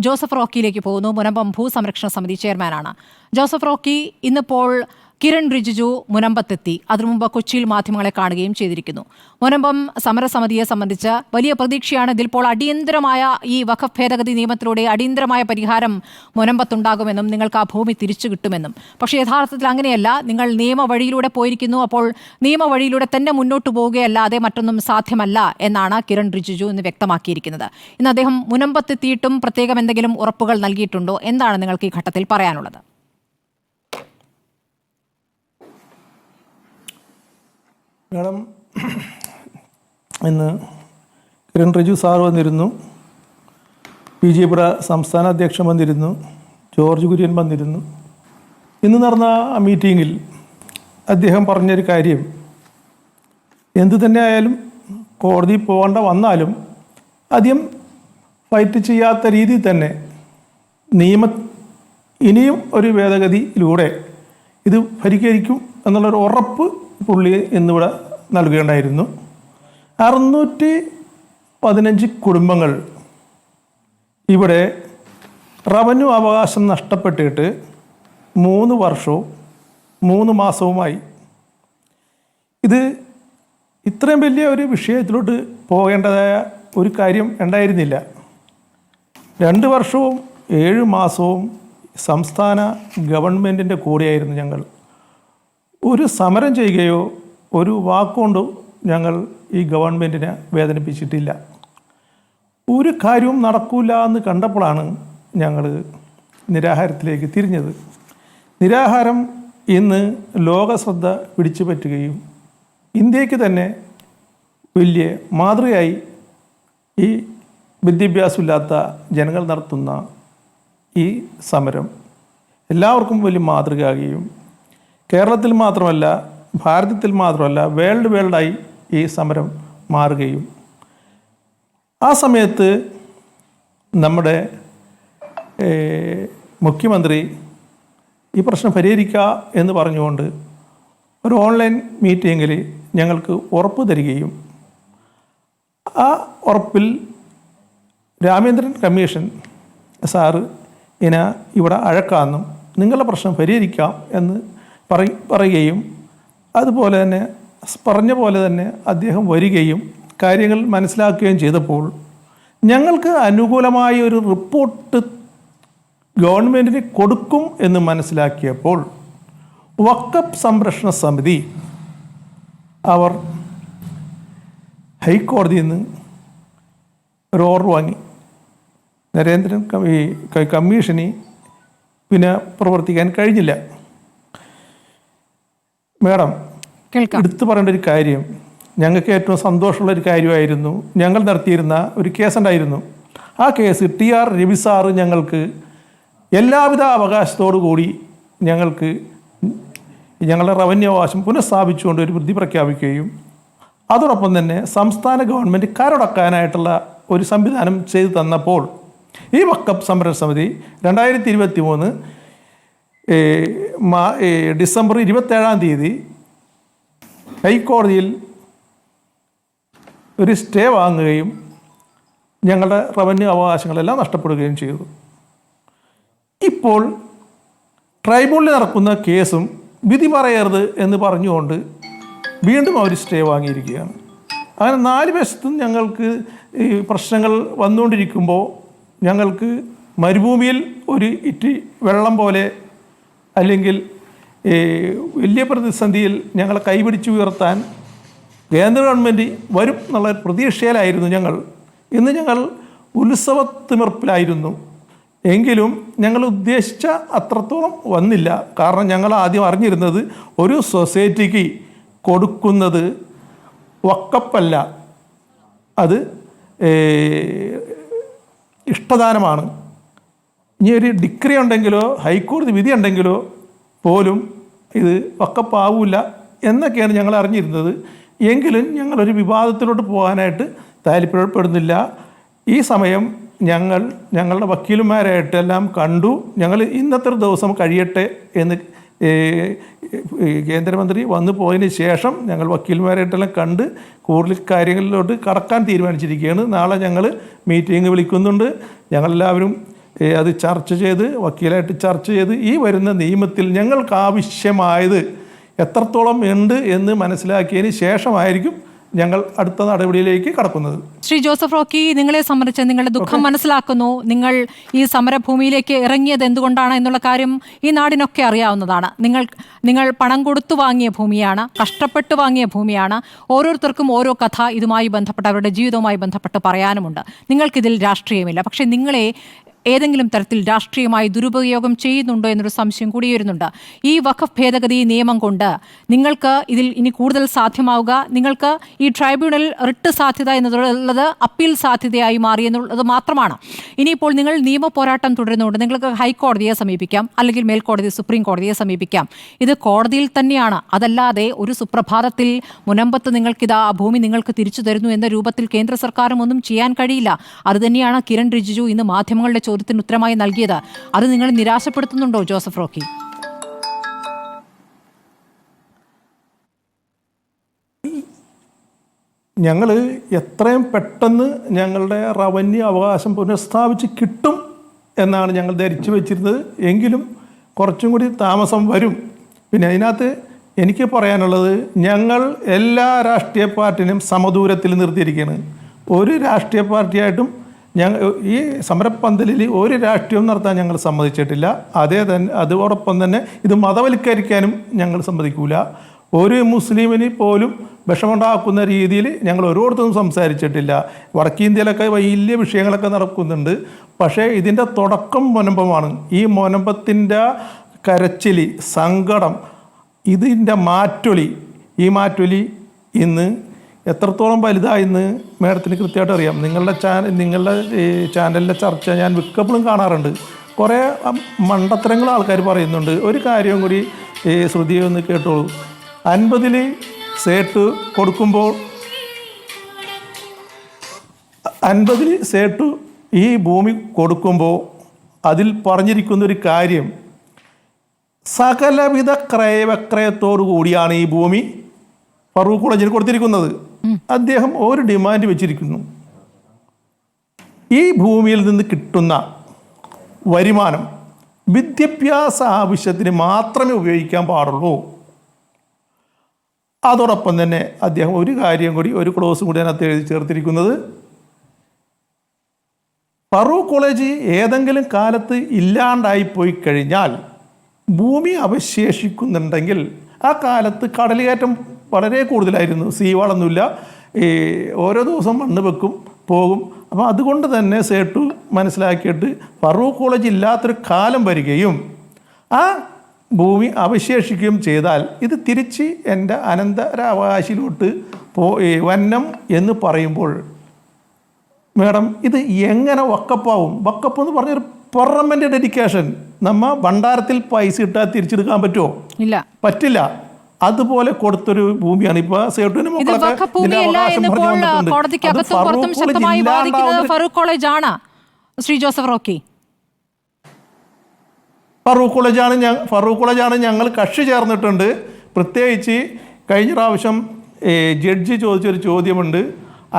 Joseph റോക്കിയിലേക്ക് പോകുന്നു. മുനമ്പം ഭൂസംരക്ഷണ സമിതി ചെയർമാനാണ് ജോസഫ് റോക്കി. ഇന്നിപ്പോൾ കിരൺ റിജിജു മുനമ്പത്തെത്തി. അതിനു മുമ്പ് കൊച്ചിയിൽ മാധ്യമങ്ങളെ കാണുകയും ചെയ്തിരിക്കുന്നു. മുനമ്പം സമരസമിതിയെ സംബന്ധിച്ച് വലിയ പ്രതീക്ഷയാണ്. ഇതിപ്പോൾ അടിയന്തരമായ ഈ വഖഫ് ഭേദഗതി നിയമത്തിലൂടെ അടിയന്തരമായ പരിഹാരം മുനമ്പത്തുണ്ടാകുമെന്നും നിങ്ങൾക്ക് ആ ഭൂമി തിരിച്ചു കിട്ടുമെന്നും. പക്ഷേ യഥാർത്ഥത്തിൽ അങ്ങനെയല്ല. നിങ്ങൾ നിയമവഴിയിലൂടെ പോയിരിക്കുന്നു. അപ്പോൾ നിയമവഴിയിലൂടെ തന്നെ മുന്നോട്ട് പോവുകയല്ലാതെ മറ്റൊന്നും സാധ്യമല്ല എന്നാണ് കിരൺ റിജിജു ഇന്ന് വ്യക്തമാക്കിയിരിക്കുന്നത്. ഇന്ന് അദ്ദേഹം മുനമ്പത്തെത്തിയിട്ടും പ്രത്യേകം എന്തെങ്കിലും ഉറപ്പുകൾ നൽകിയിട്ടുണ്ടോ? എന്താണ് നിങ്ങൾക്ക് ഈ ഘട്ടത്തിൽ പറയാനുള്ളത്? മാഡം, ഇന്ന് കിരൺ റിജിജു സാർ വന്നിരുന്നു, BJP സംസ്ഥാന അധ്യക്ഷൻ വന്നിരുന്നു, ജോർജ് കുര്യൻ വന്നിരുന്നു. ഇന്ന് നടന്ന ആ മീറ്റിങ്ങിൽ അദ്ദേഹം പറഞ്ഞൊരു കാര്യം, എന്തു തന്നെ ആയാലും കോടതി പോകേണ്ട വന്നാലും ആദ്യം ഫൈറ്റ് ചെയ്യാത്ത രീതിയിൽ തന്നെ ഇനിയും ഒരു ഭേദഗതിയിലൂടെ ഇത് പരിഹരിക്കും എന്നുള്ളൊരു ഉറപ്പ് പുള്ളി ഇന്നിവിടെ നൽകുകയുണ്ടായിരുന്നു. 615 കുടുംബങ്ങൾ ഇവിടെ റവന്യൂ അവകാശം നഷ്ടപ്പെട്ടിട്ട് 3 വർഷവും 3 മാസവുമായി. ഇത് ഇത്രയും വലിയ ഒരു വിഷയത്തിലോട്ട് പോകേണ്ടതായ ഒരു കാര്യം ഉണ്ടായിരുന്നില്ല. 2 വർഷവും 7 മാസവും സംസ്ഥാന ഗവൺമെൻറ്റിൻ്റെ കൂടെയായിരുന്നു ഞങ്ങൾ. ഒരു സമരം ചെയ്യുകയോ ഒരു വാക്കുകൊണ്ടോ ഞങ്ങൾ ഈ ഗവൺമെൻറ്റിനെ വേദനിപ്പിച്ചിട്ടില്ല. ഒരു കാര്യവും നടക്കില്ല എന്ന് കണ്ടപ്പോഴാണ് ഞങ്ങൾ നിരാഹാരത്തിലേക്ക് തിരിഞ്ഞത്. നിരാഹാരം ഇന്ന് ലോകശ്രദ്ധ പിടിച്ചു പറ്റുകയും ഇന്ത്യക്ക് തന്നെ വലിയ മാതൃകയായി ഈ വിദ്യാഭ്യാസമില്ലാത്ത ജനങ്ങൾ നടത്തുന്ന ഈ സമരം എല്ലാവർക്കും വലിയ മാതൃകയാകുകയും കേരളത്തിൽ മാത്രമല്ല, ഭാരതത്തിൽ മാത്രമല്ല, വേൾഡായി ഈ സമരം മാറുകയും ആ സമയത്ത് നമ്മുടെ മുഖ്യമന്ത്രി ഈ പ്രശ്നം പരിഹരിക്കുക എന്ന് പറഞ്ഞുകൊണ്ട് ഒരു ഓൺലൈൻ മീറ്റിങ്ങിൽ ഞങ്ങൾക്ക് ഉറപ്പ് തരികയും ആ ഉറപ്പിൽ രാമേന്ദ്രൻ കമ്മീഷൻ സാറ് ഇവിടെ അഴക്കാമെന്നും നിങ്ങളുടെ പ്രശ്നം പരിഹരിക്കാം എന്ന് പറയുകയും അതുപോലെ തന്നെ പറഞ്ഞ പോലെ തന്നെ അദ്ദേഹം വരികയും കാര്യങ്ങൾ മനസ്സിലാക്കുകയും ചെയ്തപ്പോൾ ഞങ്ങൾക്ക് അനുകൂലമായ ഒരു റിപ്പോർട്ട് ഗവൺമെൻറ്റിന് കൊടുക്കും എന്ന് മനസ്സിലാക്കിയപ്പോൾ വഖഫ് സംരക്ഷണ സമിതി അവർ ഹൈക്കോടതിയിൽ നിന്ന് ഒരു ഓർഡർ വാങ്ങി. നരേന്ദ്രൻ കമ്മീഷന് പിന്നെ പ്രവർത്തിക്കാൻ കഴിഞ്ഞില്ല. മാഡം, എടുത്തു പറയേണ്ട ഒരു കാര്യം, ഞങ്ങൾക്ക് ഏറ്റവും സന്തോഷമുള്ളൊരു കാര്യമായിരുന്നു ഞങ്ങൾ നടത്തിയിരുന്ന ഒരു കേസുണ്ടായിരുന്നു. ആ കേസ് TR രവി സാറ് ഞങ്ങൾക്ക് എല്ലാവിധ അവകാശത്തോടു കൂടി ഞങ്ങൾക്ക് ഞങ്ങളുടെ റവന്യൂ അവകാശം പുനഃസ്ഥാപിച്ചുകൊണ്ട് ഒരു വിധി പ്രഖ്യാപിക്കുകയും അതോടൊപ്പം തന്നെ സംസ്ഥാന ഗവൺമെൻറ് കരടക്കാനായിട്ടുള്ള ഒരു സംവിധാനം ചെയ്തു തന്നപ്പോൾ ഈ വഖഫ് സംരക്ഷണ സമിതി 2023 ഡിസംബർ 27-ാം തീയതി ഹൈക്കോടതിയിൽ ഒരു സ്റ്റേ വാങ്ങുകയും ഞങ്ങളുടെ റവന്യൂ അവകാശങ്ങളെല്ലാം നഷ്ടപ്പെടുകയും ചെയ്തു. ഇപ്പോൾ ട്രൈബ്യൂണലിൽ നടക്കുന്ന കേസും വിധി പറയരുത് എന്ന് പറഞ്ഞുകൊണ്ട് വീണ്ടും അവർ സ്റ്റേ വാങ്ങിയിരിക്കുകയാണ്. അങ്ങനെ 4 വശത്തും ഞങ്ങൾക്ക് ഈ പ്രശ്നങ്ങൾ വന്നുകൊണ്ടിരിക്കുമ്പോൾ ഞങ്ങൾക്ക് മരുഭൂമിയിൽ ഒരു ഇറ്റി വെള്ളം പോലെ അല്ലെങ്കിൽ വലിയ പ്രതിസന്ധിയിൽ ഞങ്ങളെ കൈപിടിച്ച് ഉയർത്താൻ കേന്ദ്ര ഗവൺമെൻറ് വരും എന്നുള്ള പ്രതീക്ഷയിലായിരുന്നു ഞങ്ങൾ. ഇന്ന് ഞങ്ങൾ ഉത്സവത്തിമിർപ്പിലായിരുന്നു. എങ്കിലും ഞങ്ങൾ ഉദ്ദേശിച്ച അത്രത്തോളം വന്നില്ല. കാരണം ഞങ്ങൾ ആദ്യം അറിഞ്ഞിരുന്നത് ഒരു സൊസൈറ്റിക്ക് കൊടുക്കുന്നത് വഖഫല്ല, അത് ഇഷ്ടദാനമാണ്. ഇനി ഒരു ഡിഗ്രി ഉണ്ടെങ്കിലോ ഹൈക്കോടതി വിധി ഉണ്ടെങ്കിലോ പോലും ഇത് വഖഫാവൂല എന്നൊക്കെയാണ് ഞങ്ങൾ അറിഞ്ഞിരുന്നത്. എങ്കിലും ഞങ്ങളൊരു വിവാദത്തിലോട്ട് പോകാനായിട്ട് താല്പര്യപ്പെടുന്നില്ല. ഈ സമയം ഞങ്ങളുടെ വക്കീലുമാരായിട്ടെല്ലാം കണ്ടു. ഞങ്ങൾ ഇന്നത്തെ ദിവസം കഴിയട്ടെ എന്ന് കേന്ദ്രമന്ത്രി വന്നു പോയതിന് ശേഷം ഞങ്ങൾ വക്കീൽമാരായിട്ടെല്ലാം കണ്ട് കൂടുതൽ കാര്യങ്ങളിലോട്ട് കടക്കാൻ തീരുമാനിച്ചിരിക്കുകയാണ്. നാളെ ഞങ്ങൾ മീറ്റിംഗ് വിളിക്കുന്നുണ്ട്. ഞങ്ങളെല്ലാവരും അത് ചർച്ച ചെയ്ത് വക്കീലായിട്ട് ചർച്ച ചെയ്ത് ഈ വരുന്ന നിയമത്തിൽ ഞങ്ങൾക്ക് ആവശ്യമായത് എത്രത്തോളം ഉണ്ട് എന്ന് മനസ്സിലാക്കിയതിന് ശേഷമായിരിക്കും ഞങ്ങൾ അടുത്ത നടപടിയിലേക്ക് കടക്കുന്നത്. ശ്രീ ജോസഫ് റോക്കി, നിങ്ങളെ സംബന്ധിച്ച് നിങ്ങളുടെ ദുഃഖം മനസ്സിലാക്കുന്നു. നിങ്ങൾ ഈ സമരഭൂമിയിലേക്ക് ഇറങ്ങിയത് എന്തുകൊണ്ടാണ് എന്നുള്ള കാര്യം ഈ നാടിനൊക്കെ അറിയാവുന്നതാണ്. നിങ്ങൾ പണം കൊടുത്തു വാങ്ങിയ ഭൂമിയാണ്, കഷ്ടപ്പെട്ട് വാങ്ങിയ ഭൂമിയാണ്. ഓരോരുത്തർക്കും ഓരോ കഥ ഇതുമായി ബന്ധപ്പെട്ട് അവരുടെ ജീവിതവുമായി ബന്ധപ്പെട്ട് പറയാനുമുണ്ട്. നിങ്ങൾക്കിതിൽ രാഷ്ട്രീയമില്ല. പക്ഷേ നിങ്ങളെ ഏതെങ്കിലും തരത്തിൽ രാഷ്ട്രീയമായി ദുരുപയോഗം ചെയ്യുന്നുണ്ടോ എന്നൊരു സംശയം കൂടി വരുന്നുണ്ട്. ഈ വഖഫ് ഭേദഗതി നിയമം കൊണ്ട് നിങ്ങൾക്ക് ഇതിൽ ഇനി കൂടുതൽ സാധ്യമാവുക, നിങ്ങൾക്ക് ഈ ട്രൈബ്യൂണൽ റിട്ട് സാധ്യത എന്നുള്ളത് അപ്പീൽ സാധ്യതയായി മാറി എന്നുള്ളത് മാത്രമാണ്. ഇനിയിപ്പോൾ നിങ്ങൾ നിയമ പോരാട്ടം തുടരുന്നുണ്ട്. നിങ്ങൾക്ക് ഹൈക്കോടതിയെ സമീപിക്കാം, അല്ലെങ്കിൽ മേൽക്കോടതി സുപ്രീം കോടതിയെ സമീപിക്കാം. ഇത് കോടതിയിൽ തന്നെയാണ്. അതല്ലാതെ ഒരു സുപ്രഭാതത്തിൽ മുനമ്പത്ത് നിങ്ങൾക്കിതാ ആ ഭൂമി നിങ്ങൾക്ക് തിരിച്ചു തരുന്നു എന്ന രൂപത്തിൽ കേന്ദ്ര സർക്കാരും ഒന്നും ചെയ്യാൻ കഴിയില്ല. അതുതന്നെയാണ് കിരൺ റിജിജു ഇന്ന് മാധ്യമങ്ങളുടെ ചോദ്യത്തിന് ഉത്തരമായി നൽകിയത്. അത് നിങ്ങളെ നിരാശപ്പെടുത്തുന്നുണ്ടോ ജോസഫ് റോക്കി? ഞങ്ങൾ എത്രയും പെട്ടെന്ന് ഞങ്ങളുടെ റവന്യൂ അവകാശം പുനഃസ്ഥാപിച്ച് കിട്ടും എന്നാണ് ഞങ്ങൾ ധരിച്ചു വെച്ചിരുന്നത്. എങ്കിലും കുറച്ചും കൂടി താമസം വരും. പിന്നെ അതിനകത്ത് എനിക്ക് പറയാനുള്ളത്, ഞങ്ങൾ എല്ലാ രാഷ്ട്രീയ പാർട്ടിനും സമദൂരത്തിൽ നിർത്തിയിരിക്കുകയാണ്. ഒരു രാഷ്ട്രീയ പാർട്ടിയായിട്ടും ഈ സമരപ്പന്തലിൽ ഒരു രാഷ്ട്രീയവും നടത്താൻ ഞങ്ങൾ സമ്മതിച്ചിട്ടില്ല. അതോടൊപ്പം തന്നെ ഇത് മതവൽക്കരിക്കാനും ഞങ്ങൾ സമ്മതിക്കൂല. ഒരു മുസ്ലിമിന് പോലും വിഷമുണ്ടാക്കുന്ന രീതിയിൽ ഞങ്ങൾ ഓരോരുത്തരും സംസാരിച്ചിട്ടില്ല. വടക്കേന്ത്യയിലൊക്കെ വലിയ വിഷയങ്ങളൊക്കെ നടക്കുന്നുണ്ട്. പക്ഷേ ഇതിൻ്റെ തുടക്കം മുനമ്പമാണ്. ഈ മുനമ്പത്തിൻ്റെ കരച്ചിൽ, സങ്കടം, ഇതിൻ്റെ മാറ്റൊലി, ഈ മാറ്റൊലി ഇന്ന് എത്രത്തോളം വലുതായെന്ന് മേഡത്തിന് കൃത്യമായിട്ട് അറിയാം. നിങ്ങളുടെ ചാനലിലെ ചർച്ച ഞാൻ മിക്കപ്പോഴും കാണാറുണ്ട്. കുറേ മണ്ടത്തരങ്ങൾ ആൾക്കാർ പറയുന്നുണ്ട്. ഒരു കാര്യം കൂടി ശ്രുതിയെ ഒന്ന് കേട്ടോളൂ. 50 സേട്ട് കൊടുക്കുമ്പോൾ 50 സേട്ട് ഈ ഭൂമി കൊടുക്കുമ്പോൾ അതിൽ പറഞ്ഞിരിക്കുന്നൊരു കാര്യം, സകലവിധ ക്രയവിക്രയത്തോടു കൂടിയാണ് ഈ ഭൂമി ഫറൂഖ് കോളേജിന് കൊടുത്തിരിക്കുന്നത്. അദ്ദേഹം ഒരു ഡിമാൻഡ് വെച്ചിരിക്കുന്നു. ഈ ഭൂമിയിൽ നിന്ന് കിട്ടുന്ന വരുമാനം വിദ്യാഭ്യാസ ആവശ്യത്തിന് മാത്രമേ ഉപയോഗിക്കാൻ പാടുള്ളൂ. അതോടൊപ്പം തന്നെ അദ്ദേഹം ഒരു കാര്യം കൂടി, ഒരു ക്ലോസും കൂടി അതിനകത്ത് എഴുതി ചേർത്തിരിക്കുന്നത്, ഫറൂഖ് കോളേജ് ഏതെങ്കിലും കാലത്ത് ഇല്ലാണ്ടായിപ്പോയി കഴിഞ്ഞാൽ ഭൂമി അവശേഷിക്കുന്നുണ്ടെങ്കിൽ, ആ കാലത്ത് കടലുകയറ്റം വളരെ കൂടുതലായിരുന്നു, സീവാളൊന്നുമില്ല, ഓരോ ദിവസം മണ്ണ് വെക്കും പോകും. അപ്പോൾ അതുകൊണ്ട് തന്നെ സേട്ടു മനസ്സിലാക്കിയിട്ട് ഫറൂഖ് കോളേജ് ഇല്ലാത്തൊരു കാലം വരികയും ആ ഭൂമി അവശേഷിക്കുകയും ചെയ്താൽ ഇത് തിരിച്ച് എൻ്റെ അനന്തരാവകാശിയിലോട്ട് വന്നം എന്ന് പറയുമ്പോൾ, മേഡം ഇത് എങ്ങനെ വക്കപ്പാവും? വക്കപ്പ് എന്ന് പറഞ്ഞൊരു പെർമനന്റ് ഡെഡിക്കേഷൻ. നമ്മ ഭണ്ഡാരത്തിൽ പൈസ ഇട്ടാൽ തിരിച്ചെടുക്കാൻ പറ്റുമോ? ഇല്ല, പറ്റില്ല. അതുപോലെ കൊടുത്തൊരു ഭൂമിയാണ് ഇപ്പൊ സേട്ടുവിന് ഫറൂഖ് കോളേജാണ് ഞങ്ങൾ കക്ഷി ചേർന്നിട്ടുണ്ട്. പ്രത്യേകിച്ച് കഴിഞ്ഞ പ്രാവശ്യം ജഡ്ജി ചോദിച്ചൊരു ചോദ്യമുണ്ട്.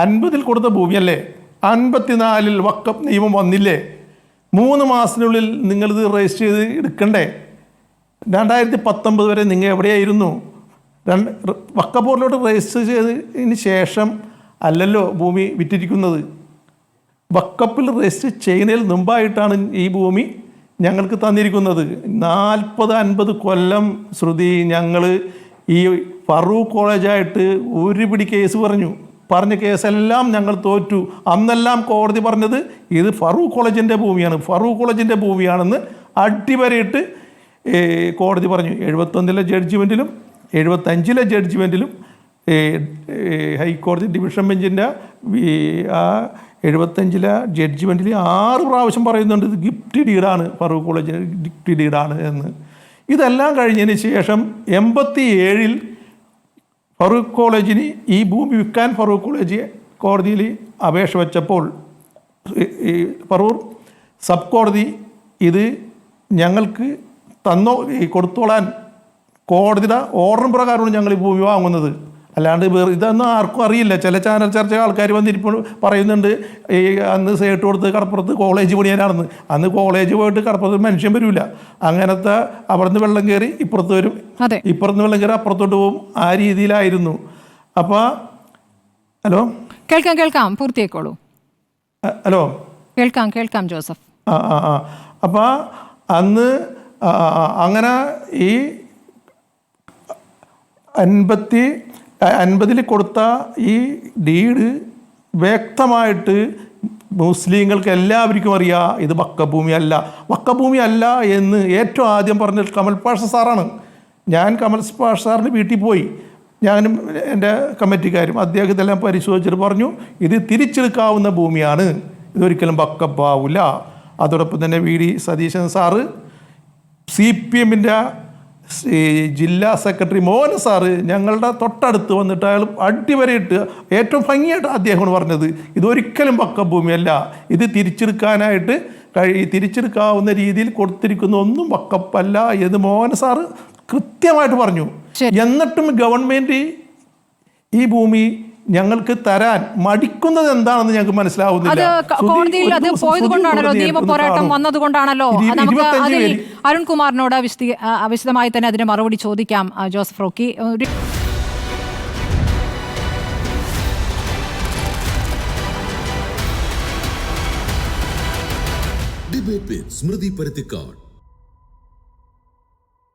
50 കൊടുത്ത ഭൂമിയല്ലേ, 54 വഖഫ് നിയമം വന്നില്ലേ, 3 മാസത്തിനുള്ളിൽ നിങ്ങളിത് രജിസ്റ്റർ ചെയ്ത് എടുക്കണ്ടേ? 2019 വരെ നിങ്ങൾ എവിടെയായിരുന്നു? വഖഫ് ബോർഡിലോട്ട് രജിസ്റ്റർ ചെയ്തതിന് ശേഷം അല്ലല്ലോ ഭൂമി വിറ്റിരിക്കുന്നത്. വഖഫിൽ രജിസ്റ്റർ ചെയ്യുന്നതിൽ മുമ്പായിട്ടാണ് ഈ ഭൂമി ഞങ്ങൾക്ക് തന്നിരിക്കുന്നത്. 40-50 കൊല്ലം ശ്രുതി ഞങ്ങൾ ഈ ഫറൂഖ് കോളേജായിട്ട് ഒരു പിടി കേസ് പറഞ്ഞ കേസെല്ലാം ഞങ്ങൾ തോറ്റു. അന്നെല്ലാം കോടതി പറഞ്ഞത് ഇത് ഫറൂഖ് കോളേജിൻ്റെ ഭൂമിയാണെന്ന് അടിവരയിട്ട് കോടതി പറഞ്ഞു. 71 ജഡ്ജ്മെൻറ്റിലും 75 ജഡ്ജ്മെൻറ്റിലും ഹൈക്കോടതി ഡിവിഷൻ ബെഞ്ചിൻ്റെ ആ 75 ജഡ്ജ്മെൻറ്റിൽ 6 പ്രാവശ്യം പറയുന്നുണ്ട് ഇത് ഗിഫ്റ്റ് ഡീഡാണ്, ഫറൂഖ് കോളേജിന് ഗിഫ്റ്റ് ഡീഡാണ് എന്ന്. ഇതെല്ലാം കഴിഞ്ഞതിന് ശേഷം 87 ഫറൂഖ് കോളേജിന് ഈ ഭൂമി വിൽക്കാൻ ഫറൂഖ് കോളേജ് കോടതിയിൽ അപേക്ഷ വെച്ചപ്പോൾ ഫറൂഖ് സബ് കോടതി ഇത് ഞങ്ങൾക്ക് കൊടുത്തോളാൻ കോടതിയുടെ ഓർഡർ പ്രകാരമാണ് ഞങ്ങൾ ഈ ഭൂമി വാങ്ങുന്നത്. അല്ലാണ്ട് വേറെ ഇതൊന്നും ആർക്കും അറിയില്ല. ചില ചാനൽ ചർച്ച ആൾക്കാർ വന്നിരിപ്പോൾ പറയുന്നുണ്ട് ഈ അന്ന് സേട്ട് കൊടുത്ത് കടപ്പുറത്ത് കോളേജ് പണിയാനാണെന്ന്. അന്ന് കോളേജ് പോയിട്ട് കടപ്പുറത്ത് മനുഷ്യൻ വരില്ല. അങ്ങനത്തെ അവിടെ നിന്ന് വെള്ളം കയറി ഇപ്പുറത്ത് വരും, ഇപ്പുറത്ത് വെള്ളം കയറി അപ്പുറത്തോട്ട് പോകും. ആ രീതിയിലായിരുന്നു. അപ്പോൾ ഹലോ കേൾക്കാം പൂർത്തിയാക്കോളൂ. ഹലോ കേൾക്കാം ജോസഫ്. അപ്പോൾ അന്ന് അങ്ങനെ ഈ 50 കൊടുത്ത ഈ ഡീഡ് വ്യക്തമായിട്ട് മുസ്ലിങ്ങൾക്ക് എല്ലാവർക്കും അറിയാം ഇത് വക്കഭൂമി അല്ല എന്ന് ഏറ്റവും ആദ്യം പറഞ്ഞത് കമൽ പാഷ സാറാണ്. ഞാൻ കമൽ പാഷ സാറിന് വീട്ടിൽ പോയി, ഞാനും എൻ്റെ കമ്മിറ്റിക്കാരും അദ്ദേഹത്തെല്ലാം പരിശോധിച്ചിട്ട് പറഞ്ഞു ഇത് തിരിച്ചെടുക്കാവുന്ന ഭൂമിയാണ്, ഇതൊരിക്കലും വക്കപ്പാവില്ല. അതോടൊപ്പം തന്നെ വി ഡി സതീശൻ സാറ്, CPM-ൻ്റെ ജില്ലാ സെക്രട്ടറി മോഹൻ സാറ് ഞങ്ങളുടെ തൊട്ടടുത്ത് വന്നിട്ട് അയാൾ അടിവരയിട്ട് ഏറ്റവും ഭംഗിയായിട്ട് അദ്ദേഹമാണ് പറഞ്ഞത് ഇതൊരിക്കലും വക്കഭൂമിയല്ല, ഇത് തിരിച്ചെടുക്കാവുന്ന രീതിയിൽ കൊടുത്തിരിക്കുന്ന ഒന്നും വക്കപ്പല്ല എന്ന് മോഹൻ സാറ് കൃത്യമായിട്ട് പറഞ്ഞു. എന്നിട്ടും ഗവൺമെൻറ് ഈ ഭൂമി ഞങ്ങൾക്ക് തരാൻ മടിക്കുന്നത് എന്താണെന്ന് ഞങ്ങൾക്ക് മനസ്സിലാവുന്നില്ല. കോടതിയിൽ അത് പോയത് കൊണ്ടാണല്ലോ, നിയമ പോരാട്ടം വന്നതുകൊണ്ടാണല്ലോ. നമുക്ക് അതിൽ അരുൺകുമാറിനോട് വിശദമായി തന്നെ അതിന് മറുപടി ചോദിക്കാം. ജോസഫ് റോക്കി, ഡിബേറ്റ് വിത്ത് സ്മൃതി പരുത്തിക്കാട്.